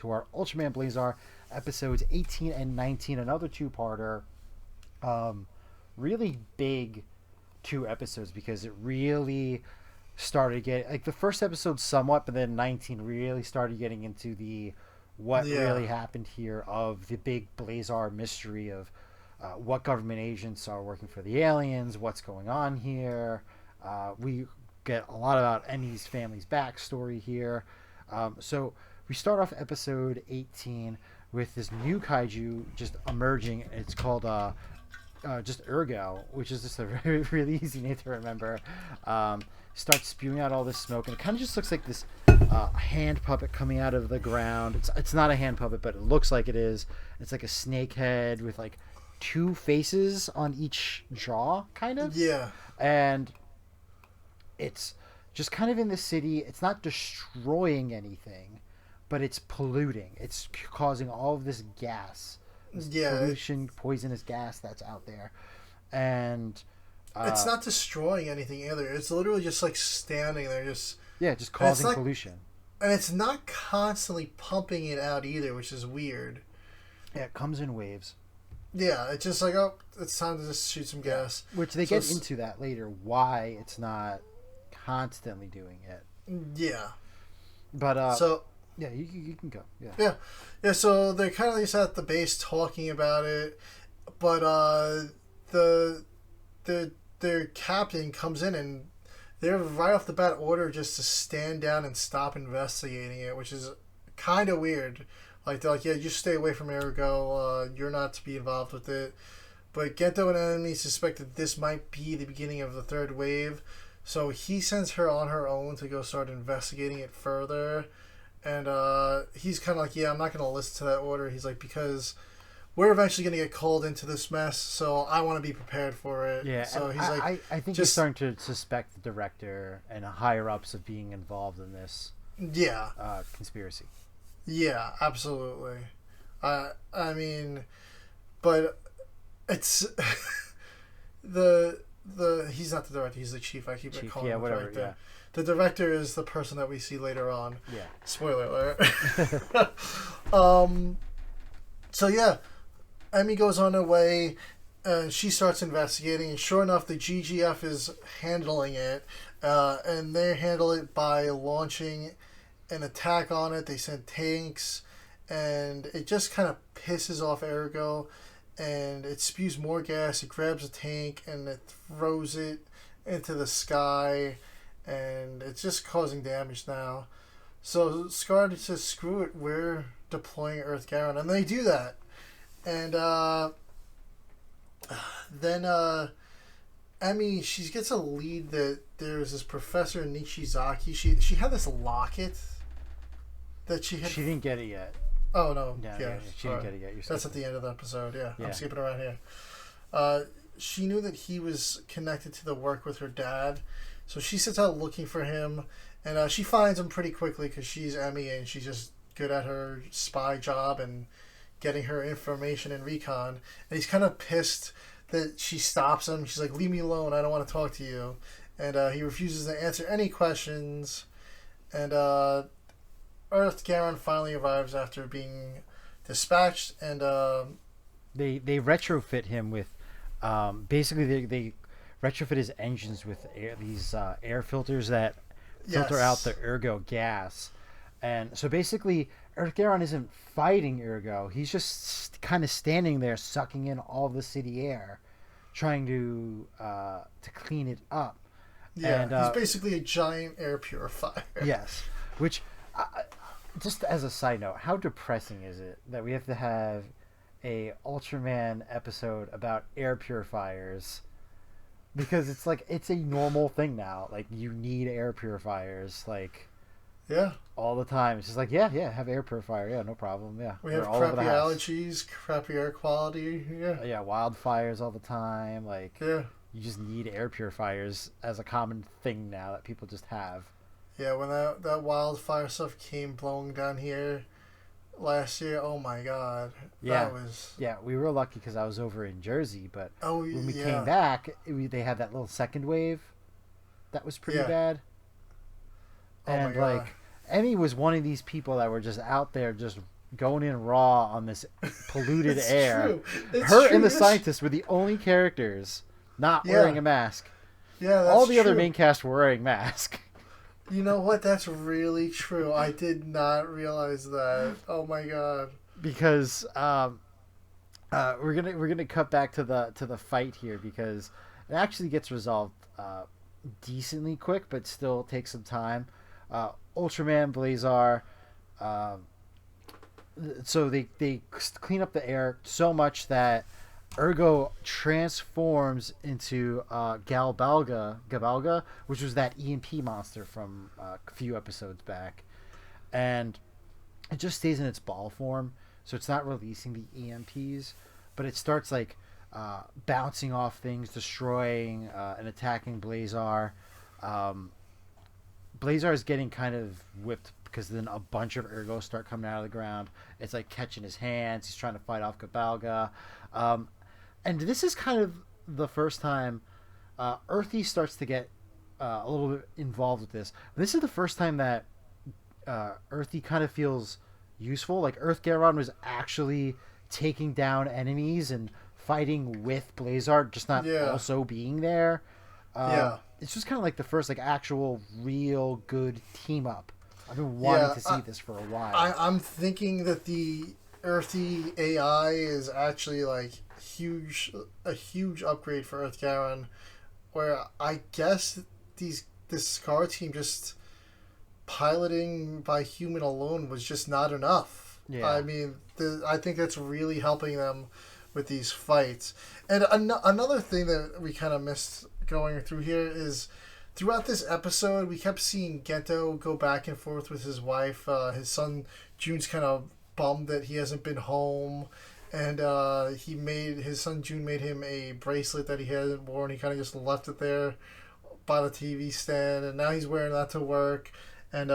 to our Ultraman Blazar episodes 18 and 19, another two-parter. Um, really big two episodes because it really started getting like the first episode somewhat, but then 19 really started getting into the what Yeah. really happened here of the big Blazar mystery of what government agents are working for the aliens, what's going on here. We get a lot about Emmy's family's backstory here. So we start off episode 18 with this new kaiju just emerging. It's called just Urgo, which is just a really easy name to remember. Starts spewing out all this smoke, and it kind of just looks like this hand puppet coming out of the ground. It's not a hand puppet, but it looks like it is. It's like a snake head with like two faces on each jaw, kind of, Yeah. and it's just kind of in the city. It's not destroying anything, but it's polluting. It's causing all of this gas, this Yeah. pollution, poisonous gas that's out there, and It's uh, not destroying anything either. It's literally just like standing there, just yeah, just and it's causing not pollution. and it's not constantly pumping it out either, which is weird. Yeah, it comes in waves. Yeah, it's just like, oh, it's time to just shoot some Yeah, gas. which they So get it's into that later. Why it's not constantly doing it, yeah. but So yeah, you can go. Yeah, yeah, yeah. So they're kind of just at the base talking about it, but the the their captain comes in and they're right off the bat ordered just to stand down and stop investigating it, which is kind of weird. Like they're like, yeah, just stay away from Irugo. You're not to be involved with it. But Gento and Enemy suspect that this might be the beginning of the third wave, so he sends her on her own to go start investigating it further. And he's kind of like, yeah, I'm not going to listen to that order. He's like, because we're eventually going to get called into this mess, so I want to be prepared for it. yeah. And So he's like, I think he's just starting to suspect the director and higher ups of being involved in this yeah, conspiracy. yeah, absolutely. I mean, but it's the he's not the director. He's the chief. I keep Chief, calling yeah, him the whatever, director. yeah, The director is the person that we see later on. yeah. Spoiler alert. um. So yeah, Emmy goes on her way. She starts investigating, and sure enough, the GGF is handling it, and they handle it by launching an attack on it. They send tanks, and it just kind of pisses off Ergo, and it spews more gas. It grabs a tank and it throws it into the sky, and it's just causing damage now. So Scar says, "Screw it, we're deploying Earth Garen," and they do that, and then Emmy she gets a lead that there's this Professor Nishizaki. She had this locket that she had. She didn't get it yet. Oh no, Yeah, yeah, she didn't get sorry. it yet. You're That's at skipping. the end of the episode. Yeah, Yeah, I'm skipping around here. Uh, she knew that he was connected to the work with her dad, so she sets out looking for him, and she finds him pretty quickly because she's Emmy and she's just good at her spy job and getting her information and recon. And he's kind of pissed that she stops him. She's like, "Leave me alone. I don't want to talk to you." And he refuses to answer any questions. And Earth Garen finally arrives after being dispatched, and they retrofit him with basically they retrofit his engines with these air filters that filter out yes, the ergo gas. And so basically, Ergaron isn't fighting Ergo. He's just kind of standing there, sucking in all the city air, trying to clean it up. yeah, And he's basically a giant air purifier. yes, which just as a side note, how depressing is it that we have to have a Ultraman episode about air purifiers? Because it's like it's a normal thing now. Like you need air purifiers, like Yeah, all the time. It's just like yeah, have air purifier. Yeah, no problem. Yeah, we they're have all over the crappy house. allergies, crappy air quality. Yeah, Yeah, wildfires all the time. Like yeah, you just need air purifiers as a common thing now that people just have. yeah. When that wildfire stuff came blowing down here last year, oh my god, Yeah, that was yeah. We were lucky because I was over in Jersey, but oh when we came yeah, back, they had that little second wave that was pretty yeah. bad. Oh my And like god. Emmy was one of these people that were just out there just going in raw on this polluted It's air. true. It's Her true. and the scientists were the only characters not Yeah. wearing a mask. Yeah, that's All the other true. main cast were wearing masks. You know what? That's really true. I did not realize that. Oh my god. Because we're gonna cut back to the fight here because it actually gets resolved decently quick, but still takes some time. Ultraman Blazar. So they clean up the air so much that Irugo transforms into Gebalga, which was that EMP monster from a few episodes back, and it just stays in its ball form, so it's not releasing the EMPs, but it starts like bouncing off things, destroying and attacking Blazar. Blazar is getting kind of whipped because then a bunch of Irugo start coming out of the ground. It's like catching his hands. He's trying to fight off Gebalga. And this is kind of the first time Earthy starts to get a little bit involved with this. This is the first time that Earthy kind of feels useful. Like Earth Garon was actually taking down enemies and fighting with Blazar, just not also being there. It's just kind of like the first like actual real good team up. I've been wanting to see this for a while. I'm thinking that the Earthy AI is actually like a huge upgrade for Earth Garon, where I guess this Scar team just piloting by human alone was just not enough. Yeah. I mean, I think that's really helping them with these fights. And another thing that we kind of missed going through here is throughout this episode, we kept seeing Gento go back and forth with his wife. His son June's kind of bummed that he hasn't been home, and his son June made him a bracelet that he hadn't worn. He kind of just left it there by the TV stand, and now he's wearing that to work. And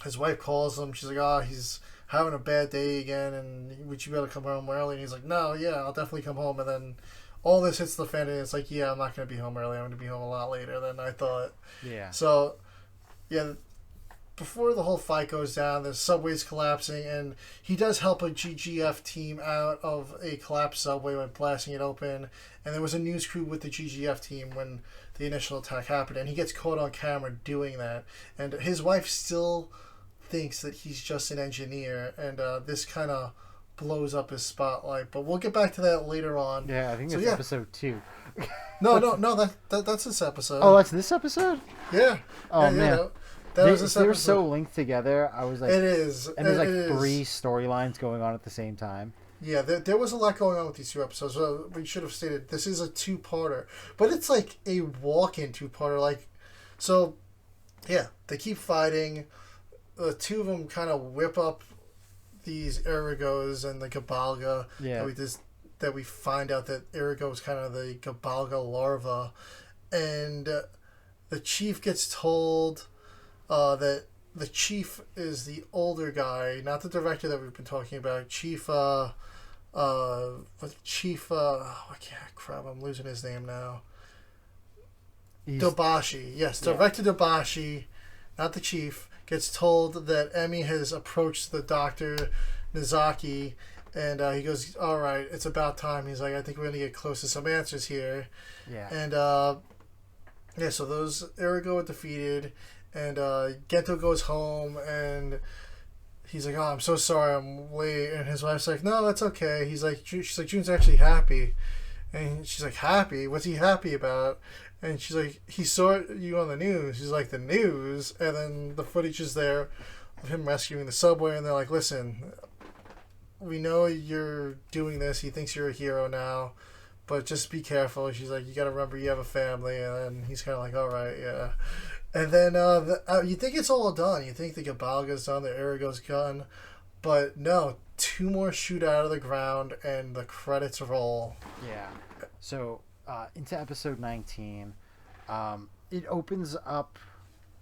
his wife calls him. She's like, he's having a bad day again, and would you be able to come home early? And he's like, no, yeah, I'll definitely come home. And then all this hits the fan, and it's like, yeah, I'm not going to be home early. I'm going to be home a lot later than I thought. Yeah. So, yeah, before the whole fight goes down, the subway's collapsing, and he does help a GGF team out of a collapsed subway by blasting it open. And there was a news crew with the GGF team when the initial attack happened, and he gets caught on camera doing that. And his wife still thinks that he's just an engineer, and this kind of blows up his spotlight. But we'll get back to that later on. Yeah, I think that's episode 2. No, that's this episode. Oh, that's this episode? Yeah. Oh, yeah, man. Yeah, that was this they were episode. so linked together. I was like, it is. And there's like it 3 is. storylines going on at the same time. Yeah, there was a lot going on with these 2 episodes. So we should have stated this is a 2-parter, but it's like a walk-in 2-parter. Like, so, yeah, they keep fighting. The 2 of them kind of whip up these Irugos and the Gebalga. Yeah. That we find out that Irugo is kind of the Gebalga larva, and the chief gets told that the chief is the older guy, not the director that we've been talking about. I'm losing his name now. Dabashi. Yes, Director Dabashi, not the chief, gets told that Emmy has approached the doctor, Nizaki, and he goes, all right, it's about time. He's like, I think we're going to get close to some answers here. Yeah. And, so those Irugo are defeated, and Gento goes home, and he's like, I'm so sorry I'm late. And his wife's like, no, that's okay. She's like, June's actually happy. And she's like, happy? What's he happy about? And she's like, he saw you on the news. He's like, the news? And then the footage is there of him rescuing the subway, and they're like, listen, we know you're doing this. He thinks you're a hero now, but just be careful. She's like, you got to remember you have a family. And then he's kind of like, all right, yeah. And then you think it's all done. You think the Gebalga's done, the Irugo's gone. But no, 2 more shoot out of the ground, and the credits roll. Yeah. So, into episode 19, it opens up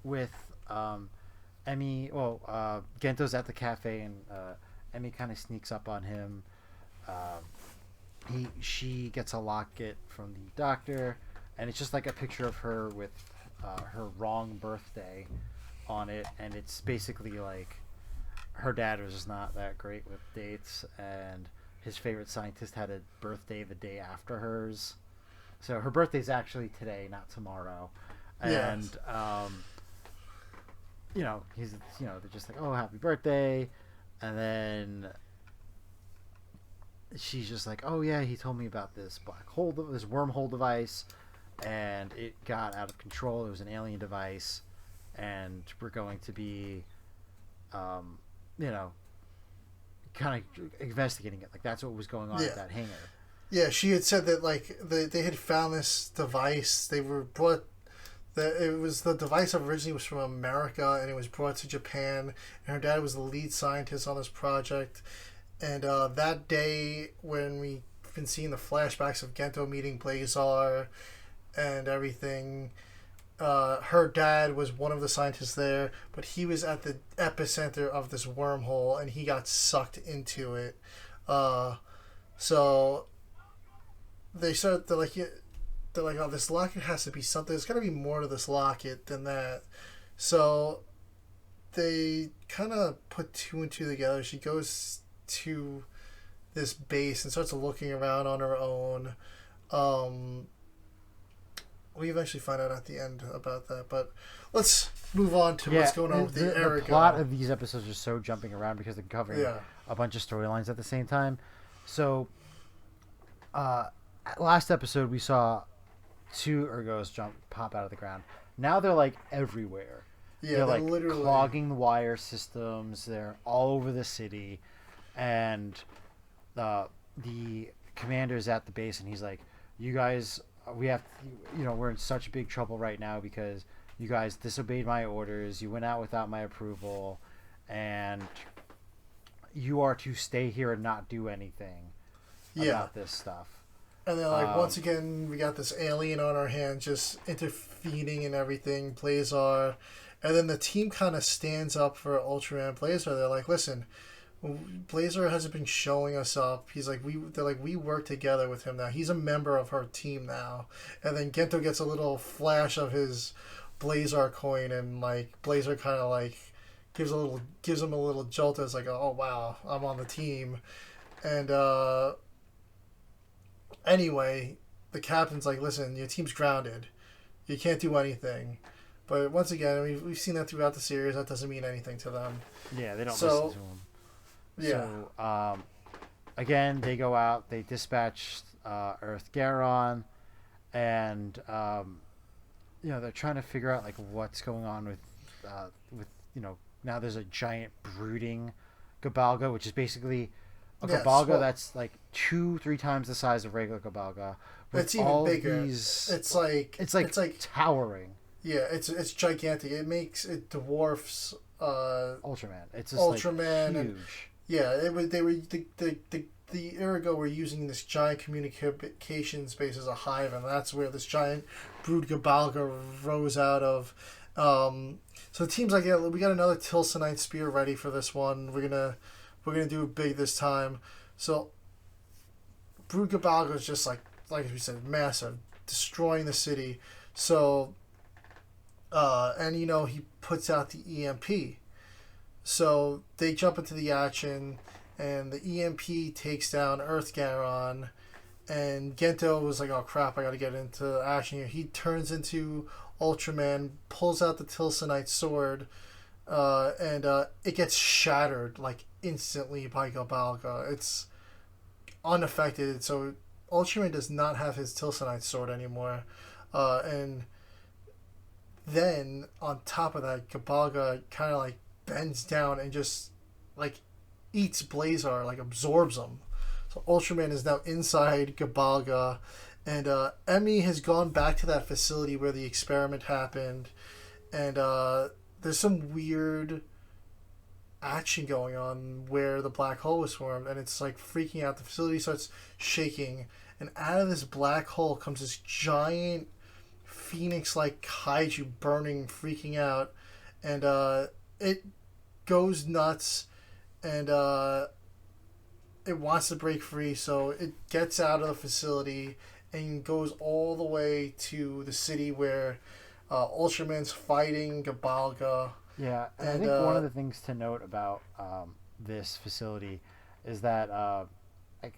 with Emmy. Well, Gento's at the cafe, and Emmy kind of sneaks up on him. She gets a locket from the doctor, and it's just like a picture of her with her wrong birthday on it, and it's basically like her dad was just not that great with dates, and his favorite scientist had a birthday the day after hers. So her birthday's actually today, not tomorrow. And he's they're just like, oh, happy birthday, and then she's just like, oh yeah, he told me about this black hole, this wormhole device, and it got out of control. It was an alien device, and we're going to be, kind of investigating it. Like that's what was going on at that hangar. Yeah, she had said that like they had found this device. They were brought. It was the device originally was from America, and it was brought to Japan. And her dad was the lead scientist on this project. And that day, when we've been seeing the flashbacks of Gento meeting Blazar and everything, her dad was one of the scientists there, but he was at the epicenter of this wormhole, and he got sucked into it. So they're like, oh, this locket has to be something. There's got to be more to this locket than that. So they kind of put two and two together. She goes to this base and starts looking around on her own. We eventually find out at the end about that, but let's move on to what's going on with the Irugo. The plot of these episodes are so jumping around because they're covering a bunch of storylines at the same time. So, last episode we saw 2 Irugos pop out of the ground. Now they're like everywhere. Yeah, they're like literally clogging the wire systems. They're all over the city, and the commander's at the base, and he's like, "You guys, we have, we're in such big trouble right now because you guys disobeyed my orders. You went out without my approval, and you are to stay here and not do anything about this stuff." And then, like, once again, we got this alien on our hands just intervening and everything, Blazar. And then the team kind of stands up for Ultraman Blazar. They're like, listen, Blazar hasn't been showing us up. He's like, we work together with him now. He's a member of her team now. And then Gento gets a little flash of his Blazar coin, and, like, Blazar kind of, like, gives him a little jolt. It's like, oh, wow, I'm on the team. And, anyway, the captain's like, listen, your team's grounded. You can't do anything. But once again, we've seen that throughout the series. That doesn't mean anything to them. Yeah, they don't listen to him. Yeah. So, again, they go out. They dispatch Earth Garon. And, they're trying to figure out, like, what's going on with now there's a giant brooding Gebalga, which is basically a Gebalga that's like 2-3 times the size of regular Gebalga. It's even bigger. It's like towering. Yeah, it's gigantic. It dwarfs Ultraman. It's just Ultraman, like huge. The Irugo were using this giant communication space as a hive, and that's where this giant brood Gebalga rose out of. So the team's like, yeah, we got another Tilsonite spear ready for this one. We're gonna do it big this time. So brood Gebalga is just like we said, massive, destroying the city. So and he puts out the EMP. So they jump into the action, and the EMP takes down Earth Garon, and Gento was like, oh crap, I gotta get into action here. He turns into Ultraman, pulls out the Tilsonite sword, and it gets shattered like instantly by Gebalga. It's unaffected, so Ultraman does not have his Tilsonite sword anymore. And then on top of that, Gebalga kind of like bends down and just like eats Blazar, like absorbs him. So Ultraman is now inside Gebalga, and Emmy has gone back to that facility where the experiment happened, and there's some weird action going on where the black hole was formed, and it's like freaking out. The facility starts shaking, and out of this black hole comes this giant phoenix-like kaiju burning, freaking out, and it goes nuts, and it wants to break free, so it gets out of the facility and goes all the way to the city where Ultraman's fighting Gebalga, Yeah, and I And think one of the things to note about this facility is that like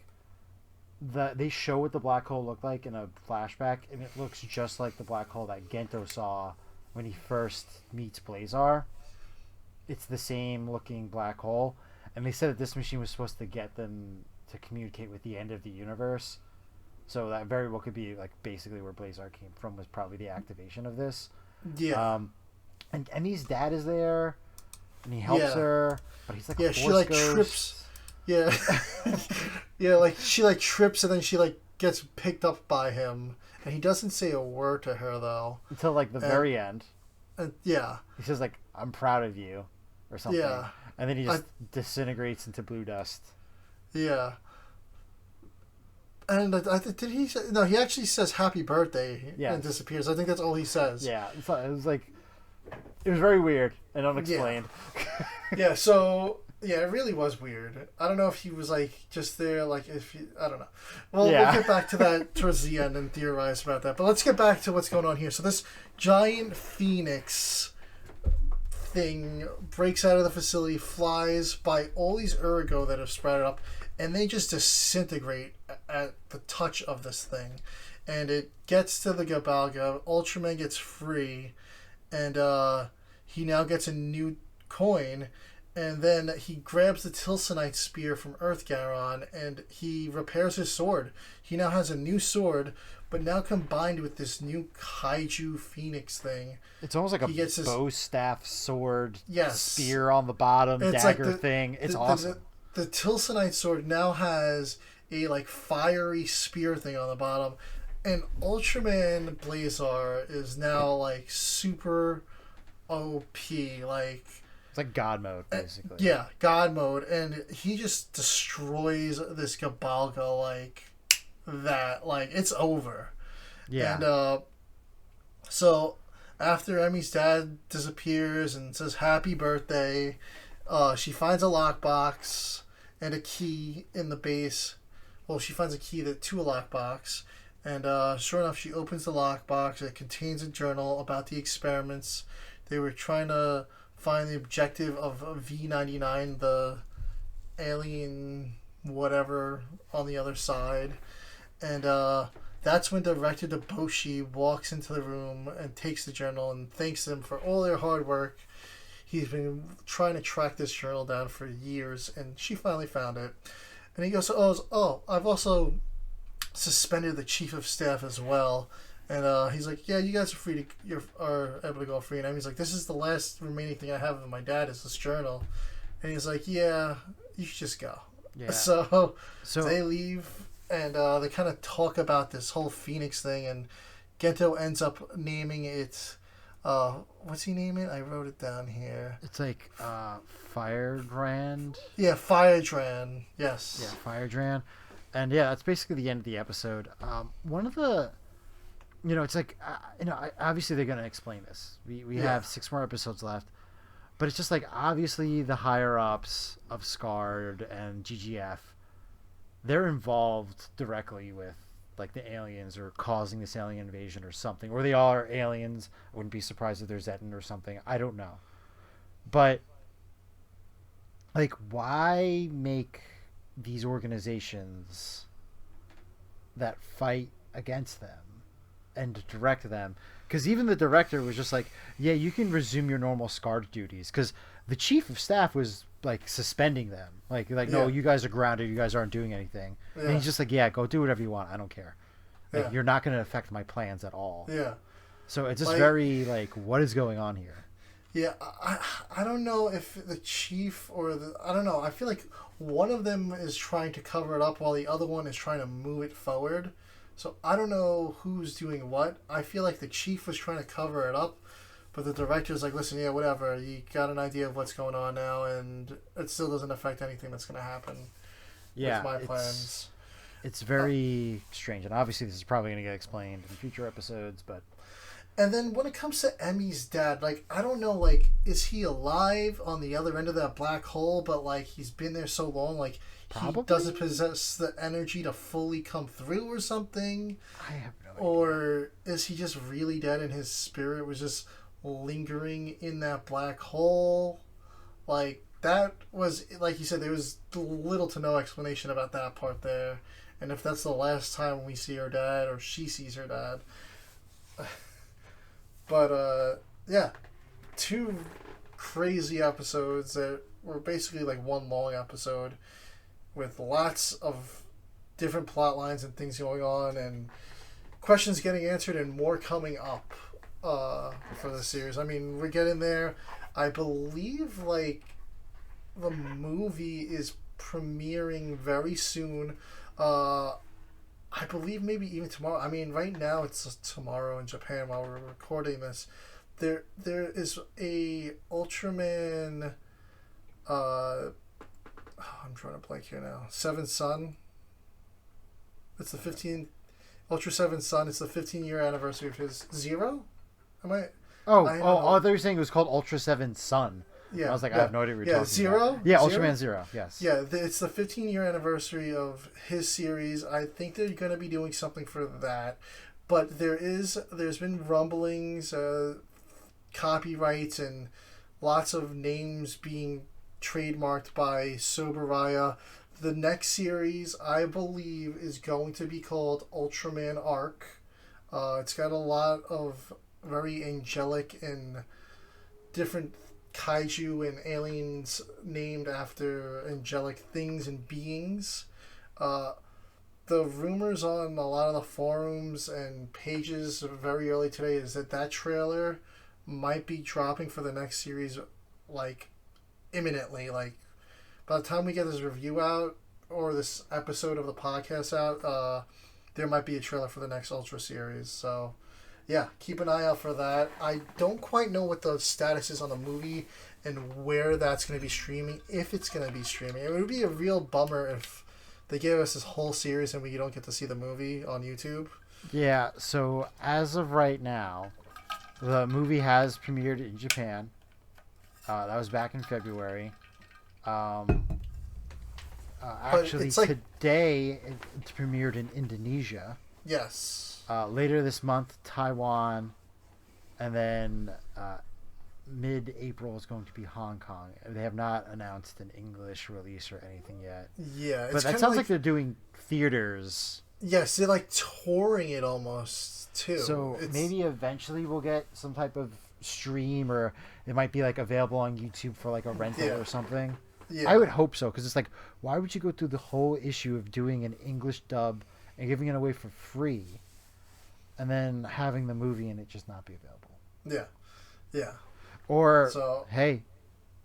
they show what the black hole looked like in a flashback, and it looks just like the black hole that Gento saw when he first meets Blazar. It's the same looking black hole, and they said that this machine was supposed to get them to communicate with the end of the universe. So that very well could be like basically where Blazar came from was probably the activation of this. yeah, And Emmy's dad is there, and he helps Yeah. her, but he's like Yeah, a she, force like, ghost. trips. Yeah. Yeah, like she like trips and then she like gets picked up by him, and he doesn't say a word to her though. Until like the very end. And yeah, He says like, "I'm proud of you," or something. Yeah. And then he just disintegrates into blue dust. yeah. And did he say, no? He actually says "Happy Birthday" Yes. and disappears. I think that's all he says. Yeah, it was like, it was very weird and unexplained. Yeah. So yeah, it really was weird. I don't know if he was like just there, like if he, I don't know. Well, Yeah. we'll get back to that towards the end and theorize about that. But let's get back to what's going on here. So this giant phoenix thing breaks out of the facility, flies by all these Irugo that have sprouted up, and they just disintegrate at the touch of this thing. And it gets to the Gebalga. Ultraman gets free, and he now gets a new coin. And then he grabs the Tilsonite spear from Earth Garon, and he repairs his sword. He now has a new sword, but now combined with this new Kaiju Phoenix thing. It's almost like He a gets his- bow staff sword Yes. spear on the bottom, It's dagger like thing. It's awesome. The Tilsonite sword now has a like fiery spear thing on the bottom, and Ultraman Blazar is now like super OP, like It's like God mode, basically. yeah, God mode, and he just destroys this Gebalga like that. Like it's over. Yeah. And so after Emmy's dad disappears and says happy birthday, she finds a lockbox and a key in the base. Well, she finds a key to a lockbox, and sure enough, she opens the lockbox. It contains a journal about the experiments. They were trying to find the objective of V99, the alien whatever on the other side. And that's when Director Deboshi walks into the room and takes the journal and thanks them for all their hard work. He's been trying to track this journal down for years, and she finally found it. And he goes, oh, I've also suspended the chief of staff as well. And he's like, yeah, you guys are free to, are able to go free. And he's like, this is the last remaining thing I have of my dad is this journal. And he's like, yeah, you should just go. Yeah. So So they leave, and they kind of talk about this whole Phoenix thing, and Gento ends up naming it, what's he name it? I wrote it down here. it's like Fire Dragon. Yeah, Fire Dragon. Yes. Yeah, Fire Dragon. And yeah, that's basically the end of the episode. One of the, it's like, obviously they're going to explain this. We have 6 more episodes left. But it's just like, obviously the higher-ups of SCARD and GGF, they're involved directly with, like, the aliens or causing this alien invasion or something. Or they are aliens. I wouldn't be surprised if they're Zetan or something. I don't know. But, like, why make these organizations that fight against them and direct them? Because even the director was just like, yeah, you can resume your normal SCARD duties. Because the chief of staff was like suspending them, like no, you guys are grounded, you guys aren't doing anything. And he's just like, yeah, go do whatever you want, I don't care. Like, you're not going to affect my plans at all. Yeah. So it's just very like, what is going on here? Yeah, I don't know if the chief or I don't know. I feel like one of them is trying to cover it up while the other one is trying to move it forward. So I don't know who's doing what. I feel like the chief was trying to cover it up, but the director's like, listen, yeah, whatever. You got an idea of what's going on now, and it still doesn't affect anything that's going to happen with my plans. It's very strange, and obviously this is probably going to get explained in future episodes, but... And then when it comes to Emmy's dad, like, I don't know, like, is he alive on the other end of that black hole, but, like, he's been there so long, like, Probably. he doesn't possess the energy to fully come through or something? I have no idea. Or is he just really dead and his spirit was just lingering in that black hole. Like, that was, like you said, there was little to no explanation about that part there. And if that's the last time we see her dad, or she sees her dad. But, yeah. 2 crazy episodes that were basically like one long episode with lots of different plot lines and things going on and questions getting answered and more coming up for the series. I mean, we're getting there. I believe, like, the movie is premiering very soon. I believe maybe even tomorrow. I mean, right now it's tomorrow in Japan while we're recording this. There is a Ultraman. I'm trying to blank here now. Seven Sun. It's the 15th Ultra Seven Sun. It's the 15-year anniversary of his Zero. Am I? Oh, I thought you were saying it was called Ultra Seven Sun. Yeah, I was like, I have no idea what you're talking Zero? about. Yeah, Zero? Ultraman Zero, yes. Yeah, it's the 15-year anniversary of his series. I think they're going to be doing something for that. But there's been rumblings, copyrights, and lots of names being trademarked by Soberaya. The next series, I believe, is going to be called Ultraman Arc. It's got a lot of very angelic and different kaiju and aliens named after angelic things and beings. The rumors on a lot of the forums and pages very early today is that trailer might be dropping for the next series, like, imminently. Like, by the time we get this review out or this episode of the podcast out, there might be a trailer for the next Ultra series. So, yeah, keep an eye out for that. I don't quite know what the status is on the movie and where that's going to be streaming, if it's going to be streaming. It would be a real bummer if they gave us this whole series and we don't get to see the movie on YouTube. Yeah, so as of right now, the movie has premiered in Japan. That was back in February. Actually, it's like, today it's premiered in Indonesia. Yes. Later this month, Taiwan, and then mid-April is going to be Hong Kong. They have not announced an English release or anything yet. Yeah, but that sounds like they're doing theaters. Yes, they're like touring it almost too. So maybe eventually we'll get some type of stream, or it might be like available on YouTube for like a rental or something. Yeah. I would hope so, because it's like, why would you go through the whole issue of doing an English dub and giving it away for free, and then having the movie and it just not be available? Yeah, yeah. Or, hey,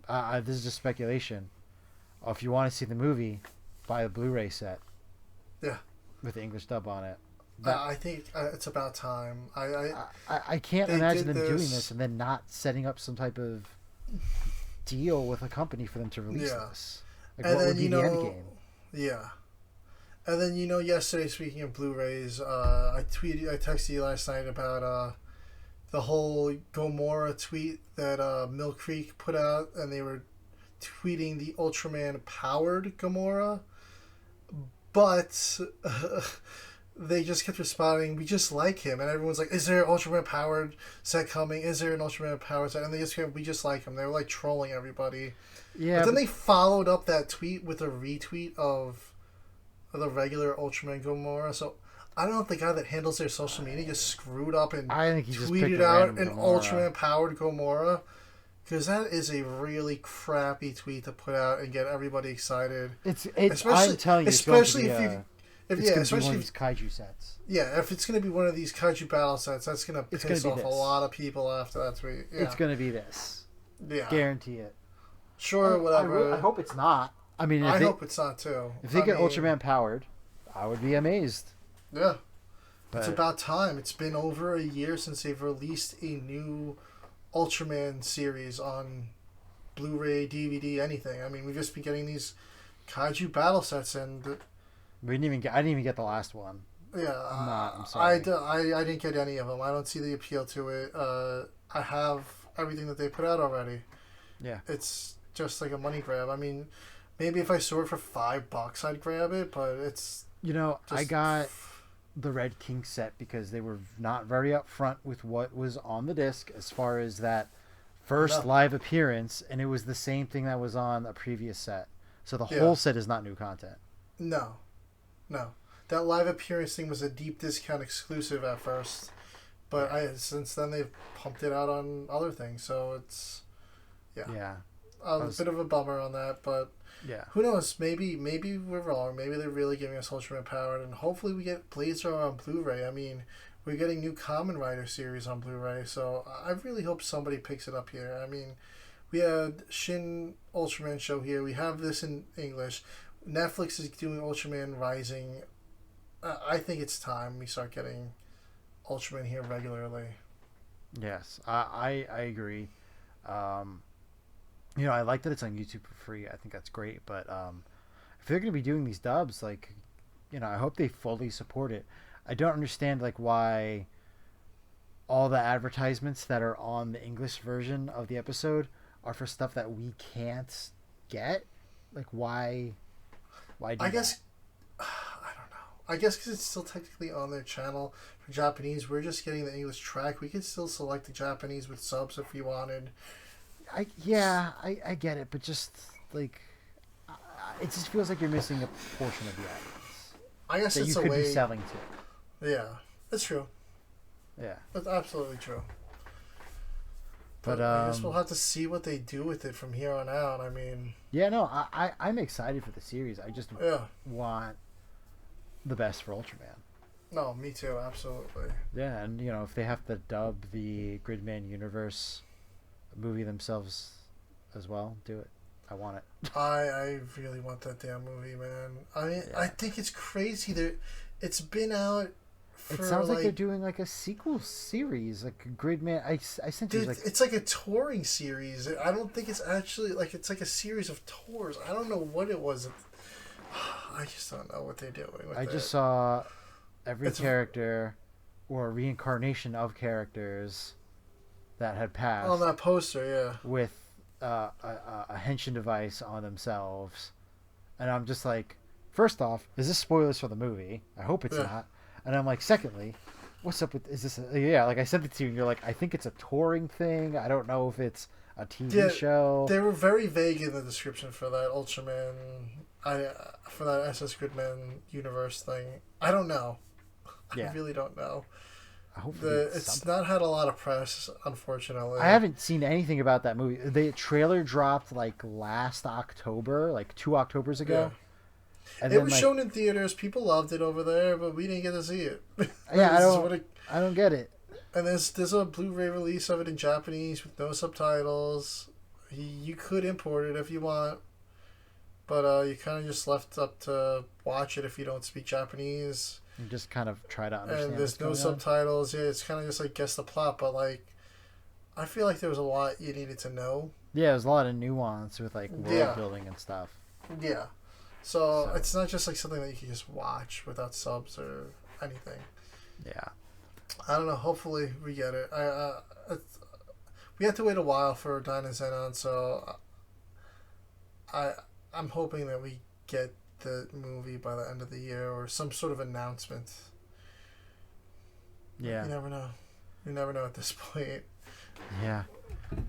this is just speculation. If you want to see the movie, buy a Blu-ray set. Yeah. With the English dub on it. I think it's about time. I can't imagine them doing this and then not setting up some type of deal with a company for them to release this. Like, and what would be the end game? Yeah. And then, yesterday, speaking of Blu-rays, I texted you last night about the whole Gomorrah tweet that Mill Creek put out, and they were tweeting the Ultraman powered Gomorrah, but they just kept responding, "We just like him," and everyone's like, "Is there an Ultraman powered set coming? Is there an Ultraman powered set?" And they just kept, "We just like him." They were like trolling everybody. Yeah. But then they followed up that tweet with a retweet of the regular Ultraman Gomorrah. So I don't know if the guy that handles their social media just screwed up and tweeted out an Ultraman powered Gomorrah, because that is a really crappy tweet to put out and get everybody excited. I'm telling you, especially especially one of these kaiju sets. Yeah, if it's going to be one of these kaiju battle sets, that's going to piss off a lot of people after that tweet. Yeah. It's going to be this. Yeah, guarantee it. Sure, whatever. I hope it's not. I mean, I hope it's not too. If they get Ultraman powered, I would be amazed. Yeah. But it's about time. It's been over a year since they've released a new Ultraman series on Blu-ray, DVD, anything. I mean, we've just been getting these kaiju battle sets, and I didn't even get the last one. Yeah, I'm sorry. I didn't get any of them. I don't see the appeal to it. I have everything that they put out already. Yeah, it's just like a money grab. I mean, maybe if I saw it for $5, I'd grab it, but it's I got the Red King set because they were not very upfront with what was on the disc as far as that first No, live appearance, and it was the same thing that was on a previous set. So the yeah, whole set is not new content. no, no. That live appearance thing was a deep discount exclusive at first, but Yeah. since then they've pumped it out on other things. So it's yeah, Yeah. a bit of a bummer on that, but Yeah. who knows? Maybe we're wrong. Maybe they're really giving us Ultraman power, and hopefully we get Blazar on Blu-ray. I mean, we're getting new Kamen Rider series on Blu-ray, so I really hope somebody picks it up here. I mean, we had Shin Ultraman show here. We have this in English. Netflix is doing Ultraman Rising. I think it's time we start getting Ultraman here regularly. Yes, I agree. Um, I like that it's on YouTube for free. I think that's great. But if they're going to be doing these dubs, like, I hope they fully support it. I don't understand like why all the advertisements that are on the English version of the episode are for stuff that we can't get. Like, why do I that? guess I don't know. I guess because it's still technically on their channel for Japanese. We're just getting the English track. We could still select the Japanese with subs if we wanted. I get it, but just like it just feels like you're missing a portion of the audience I guess that you it's a could way. be selling to. Yeah, that's true. Yeah, That's absolutely true. but But I guess we'll have to see what they do with it from here on out. I mean, yeah, no, I'm excited for the series. I just yeah. want the best for Ultraman. No, me too. Absolutely. Yeah, and if they have to dub the Gridman universe movie themselves as well, do it. I want it. I really want that damn movie, man. I mean, I Yeah. think it's crazy that it's been out It for sounds like they're like. doing like a sequel series, like Gridman. I sent you Dude, like it's like a touring series. I don't think it's actually like it's like a series of tours. I don't know what it was. I just don't know what they're doing with I it. just saw every It's- character or reincarnation of characters that had passed on that poster, yeah. with a henshin device on themselves, and I'm just like, first off, is this spoilers for the movie? I hope it's Yeah. not. And I'm like, secondly, what's up with is this? Yeah, like I sent it to you, and you're like, I think it's a touring thing. I don't know if it's a TV Yeah, show. They were very vague in the description for that Ultraman, for that SS Gridman universe thing. I don't know. Yeah. I really don't know. Hopefully It's something. not had a lot of press, unfortunately. I haven't seen anything about that movie. The trailer dropped like last October, like 2 Octobers ago. And It then, was like, shown in theaters. People loved it over there, but we didn't get to see it. Yeah, This is what it- I don't get it. and there's a Blu-ray release of it in Japanese with no subtitles. You could import it if you want, but you kind of just left up to watch it if you don't speak Japanese. You just kind of try to understand. And there's what's no going on. subtitles. Yeah, it's kind of just like guess the plot, but like I feel like there was a lot you needed to know. Yeah, there's a lot of nuance with like world Yeah. building and stuff. Yeah. So it's not just like something that you can just watch without subs or anything. Yeah. I don't know. Hopefully we get it. We have to wait a while for Dyna Zenon, so I'm hoping that we get the movie by the end of the year or some sort of announcement. Yeah. You never know. You never know at this point. Yeah.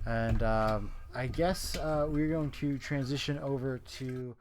And I guess we're going to transition over to